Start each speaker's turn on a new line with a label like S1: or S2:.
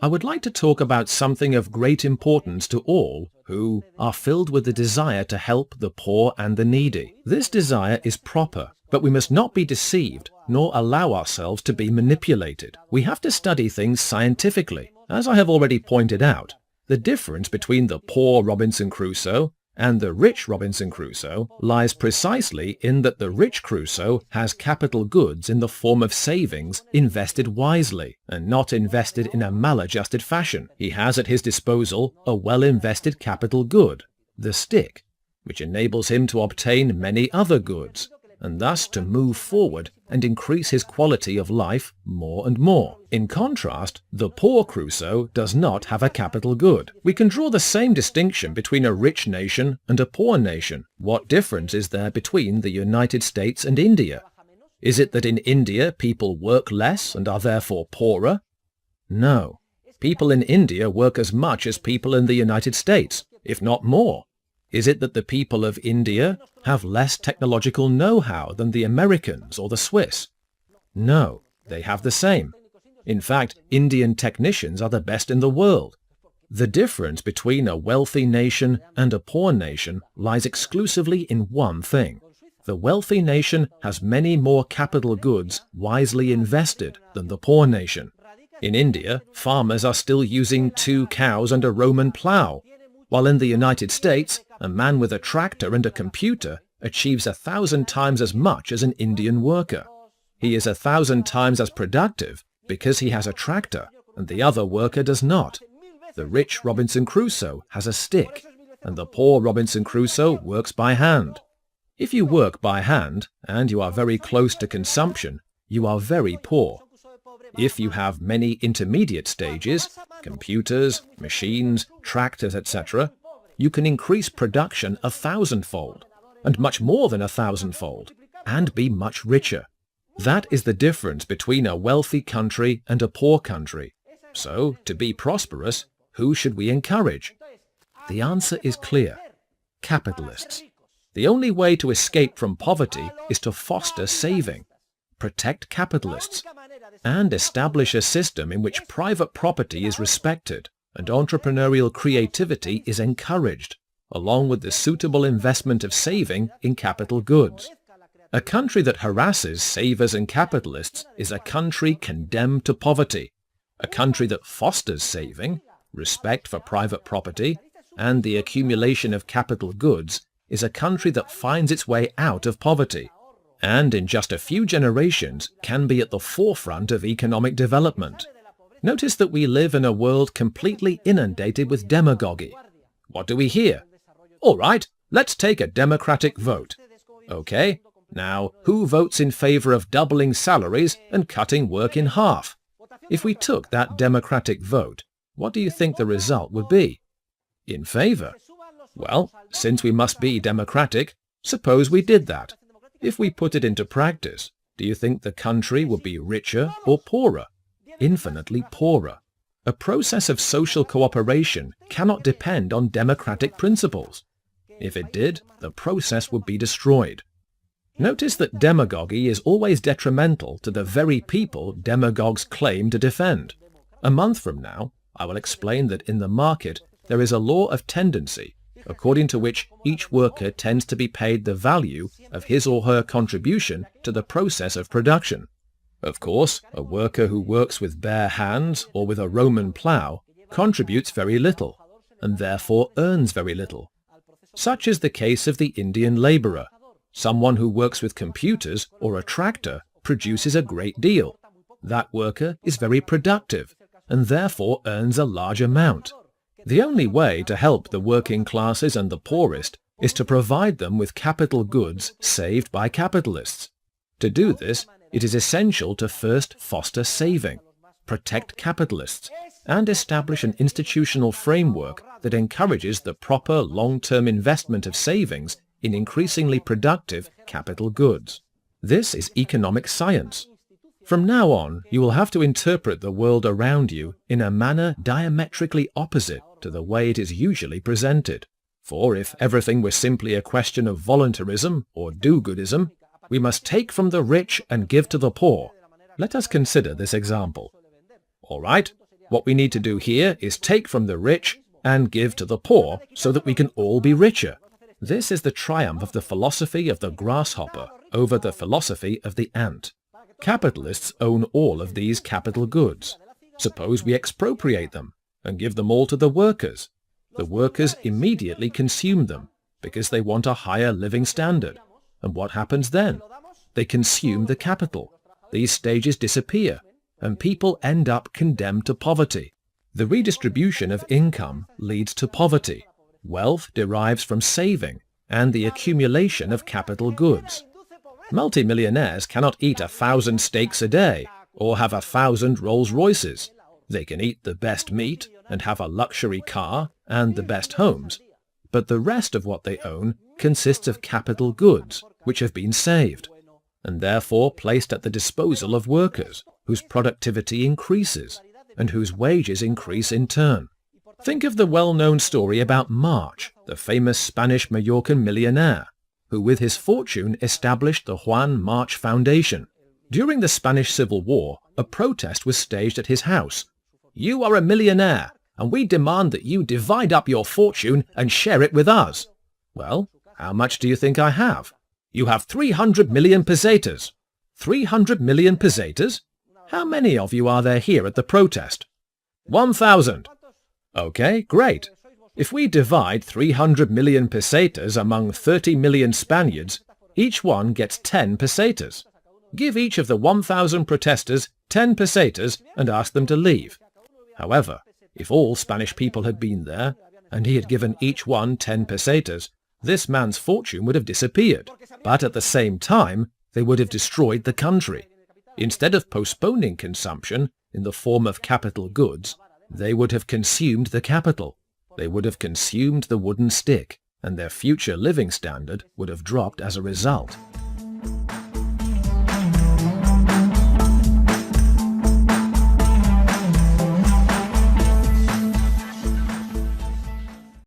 S1: I would like to talk about something of great importance to all who are filled with the desire to help the poor and the needy. This desire is proper, but we must not be deceived nor allow ourselves to be manipulated. We have to study things scientifically. As I have already pointed out, the difference between the poor Robinson Crusoe and the rich Robinson Crusoe lies precisely in that the rich Crusoe has capital goods in the form of savings invested wisely and not invested in a maladjusted fashion. He has at his disposal a well-invested capital good, the stick, which enables him to obtain many other goods, and thus to move forward and increase his quality of life more and more. In contrast, the poor Crusoe does not have a capital good. We can draw the same distinction between a rich nation and a poor nation. What difference is there between the United States and India? Is it that in India people work less and are therefore poorer? No. People in India work as much as people in the United States, if not more. Is it that the people of India have less technological know-how than the Americans or the Swiss? No, they have the same. In fact, Indian technicians are the best in the world. The difference between a wealthy nation and a poor nation lies exclusively in one thing. The wealthy nation has many more capital goods wisely invested than the poor nation. In India, farmers are still using 2 cows and a Roman plough, while in the United States, a man with a tractor and a computer achieves 1,000 times as much as an Indian worker. He is 1,000 times as productive because he has a tractor and the other worker does not. The rich Robinson Crusoe has a stick and the poor Robinson Crusoe works by hand. If you work by hand and you are very close to consumption, you are very poor. If you have many intermediate stages, computers, machines, tractors, etc., you can increase production 1,000-fold, and much more than 1,000-fold, and be much richer. That is the difference between a wealthy country and a poor country. So, to be prosperous, who should we encourage? The answer is clear. Capitalists. The only way to escape from poverty is to foster saving, protect capitalists, and establish a system in which private property is respected and entrepreneurial creativity is encouraged, along with the suitable investment of saving in capital goods. A country that harasses savers and capitalists is a country condemned to poverty. A country that fosters saving, respect for private property, and the accumulation of capital goods is a country that finds its way out of poverty, and in just a few generations can be at the forefront of economic development. Notice that we live in a world completely inundated with demagogy. What do we hear? All right, let's take a democratic vote. Okay, now who votes in favor of doubling salaries and cutting work in half? If we took that democratic vote, what do you think the result would be? In favor. Well, since we must be democratic, suppose we did that. If we put it into practice, do you think the country would be richer or poorer? Infinitely poorer. A process of social cooperation cannot depend on democratic principles. If it did, the process would be destroyed. Notice that demagogy is always detrimental to the very people demagogues claim to defend. A month from now, I will explain that in the market there is a law of tendency, according to which each worker tends to be paid the value of his or her contribution to the process of production. Of course, a worker who works with bare hands or with a Roman plough contributes very little, and therefore earns very little. Such is the case of the Indian labourer. Someone who works with computers or a tractor produces a great deal. That worker is very productive, and therefore earns a large amount. The only way to help the working classes and the poorest is to provide them with capital goods saved by capitalists. To do this, it is essential to first foster saving, protect capitalists, and establish an institutional framework that encourages the proper long-term investment of savings in increasingly productive capital goods. This is economic science. From now on, you will have to interpret the world around you in a manner diametrically opposite to the way it is usually presented. For if everything were simply a question of voluntarism or do-goodism, we must take from the rich and give to the poor. Let us consider this example. All right, What we need to do here is take from the rich and give to the poor so that we can all be richer. This is the triumph of the philosophy of the grasshopper over the philosophy of the ant. Capitalists own all of these capital goods. Suppose we expropriate them and give them all to the workers. The workers immediately consume them because they want a higher living standard. And what happens then? They consume the capital. These stages disappear, and people end up condemned to poverty. The redistribution of income leads to poverty. Wealth derives from saving and the accumulation of capital goods. Multimillionaires cannot eat 1,000 steaks a day or have 1,000 Rolls-Royces. They can eat the best meat and have a luxury car and the best homes, but the rest of what they own consists of capital goods which have been saved, and therefore placed at the disposal of workers, whose productivity increases, and whose wages increase in turn. Think of the well-known story about March, the famous Spanish Mallorcan millionaire, who with his fortune established the Juan March Foundation. During the Spanish Civil War, a protest was staged at his house. "You are a millionaire, and we demand that you divide up your fortune and share it with us." "Well, how much do you think I have?" "You have 300 million pesetas." 300 million pesetas? How many of you are there here at the protest? 1,000. Okay, great. If we divide 300 million pesetas among 30 million Spaniards, each one gets 10 pesetas. Give each of the 1,000 protesters 10 pesetas and ask them to leave. However, if all Spanish people had been there, and he had given each one 10 pesetas, this man's fortune would have disappeared. But at the same time, they would have destroyed the country. Instead of postponing consumption in the form of capital goods, they would have consumed the capital. They would have consumed the wooden stick, and their future living standard would have dropped as a result.